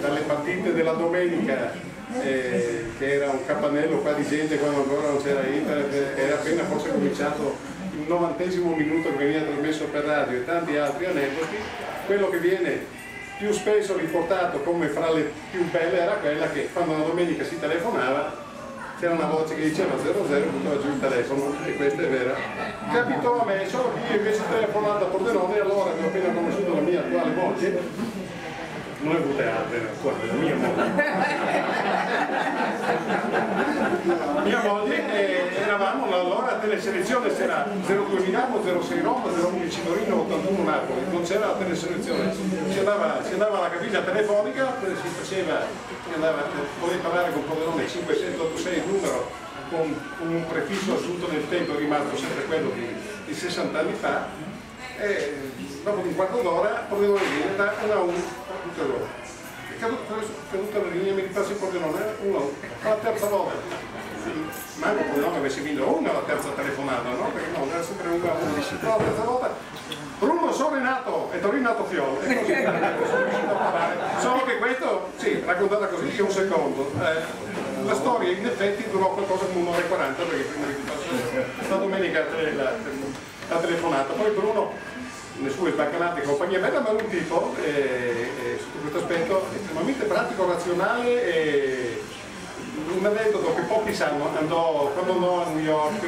dalle partite della domenica, che era un campanello qua di gente quando ancora non c'era internet, era appena forse cominciato il 90° minuto che veniva trasmesso per radio e tanti altri aneddoti. Quello che viene più spesso riportato come fra le più belle era quella che quando una domenica si telefonava c'era una voce che diceva 00 e buttava giù il telefono, e questa è vera. Capitò a me, solo che io invece telefonato a Pordenone, e allora avevo appena conosciuto la mia attuale moglie. Non ne avute altre, la mia moglie. Mia moglie, eravamo allora a teleselezione, c'era 02 Milano, 06 Roma, 011 Torino, 81 Napoli, non c'era la teleselezione. Si andava alla cabina telefonica, si faceva, potevi parlare con Pordenone 586 il numero, con un prefisso assunto nel tempo, è rimasto sempre quello di 60 anni fa, e dopo un quarto d'ora Pordenone viene da 1 a 1. È caduta la linea, mi ripassi Pordenone 1 alla terza volta. Manco Pordenone avesse vinto una alla terza telefonata, no? Perché no, era sempre 1 a 1. No, la terza volta Bruno sono Renato e Torino nato Fiolo, e così sono riuscito a parlare. Solo che questo, sì, raccontata così di un secondo. La storia in effetti durò qualcosa come 1 ora e 40, perché prima di tutto la domenica la telefonata. Poi Bruno, le sue bancanate e compagnia bella, ma era un tipo sotto questo aspetto estremamente pratico, razionale, e un aneddoto che pochi sanno. Quando andò a New York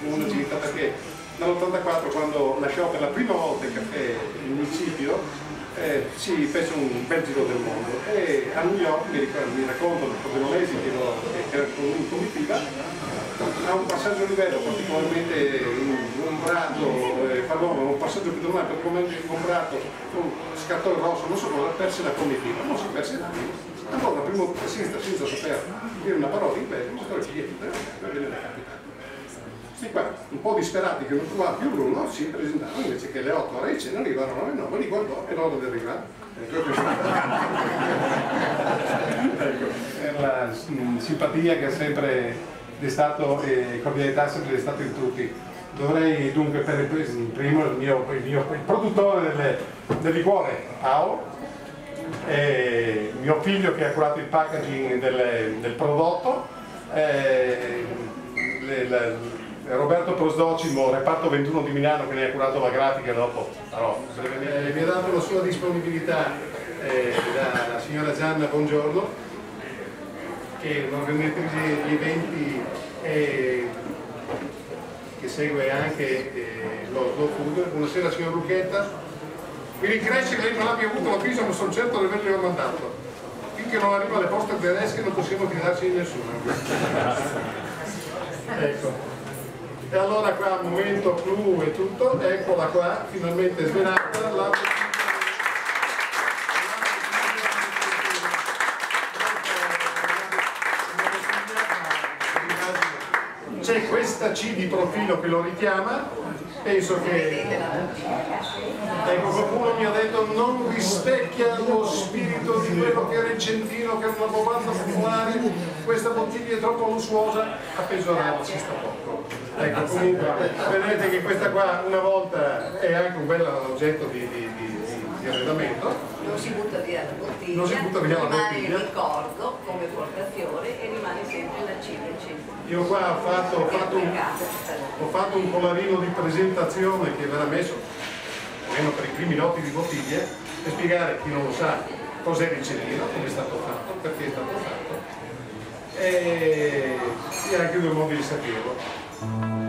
una gita, perché nell'84, quando lasciò per la prima volta il caffè il municipio, si fece un bel giro del mondo, e a New York mi racconto del pordenonesi che era in comitiva, ha un passaggio a livello particolarmente ingombrato, un passaggio pedonale particolarmente ingombrato, scattò il rosso, non so cosa, perse la comitiva, non si perse l'attimo. Allora, prima a sinistra, senza saper dire una parola in inglese, mostrò il biglietto, viene da capitale. Questi qua, un po' disperati che non trovava più Bruno, si presentavano, invece che alle 8 ore ce ne arrivarono alle 9, li guardò e l'ora di arrivare. Ecco, è la simpatia che ha sempre destato, e cordialità sempre destato in tutti. Dovrei dunque, per il primo, il produttore del liquore, Ao, mio figlio che ha curato il packaging del prodotto, Roberto Prosdocimo, reparto 21 di Milano, che ne ha curato la grafica, dopo però brevemente. Mi ha dato la sua disponibilità la signora Gianna Buongiorno, che è un'organizzatrice di eventi che segue anche lo Slow Food. Buonasera signor Lucchetta, mi rincresce che lei non abbia avuto la visa, ma sono certo di averglielo mandato. Finché non arriva alle poste tedesche non possiamo fidarci di nessuno. Ecco. E allora qua momento clou e tutto, eccola qua, finalmente svelata. C'è questa C di profilo che lo richiama, penso che, ecco, qualcuno mi ha detto non rispecchia lo spirito di quello che era il Centino, che era una bovanda popolare, questa bottiglia è troppo lussuosa, a pesorare ci sta poco. Ecco, comunque vedete che questa qua una volta è anche un bel oggetto di arredamento. Non si butta via la bottiglia, non si butta via la rimane bottiglia. il ricordo come portafiore e rimane sempre la C del centro. Io qua ho fatto un collarino di presentazione che verrà messo almeno per i primi lotti di bottiglie, per spiegare a chi non lo sa cos'è il Centino, come è stato fatto, perché è stato fatto, e anche due modi di saperlo.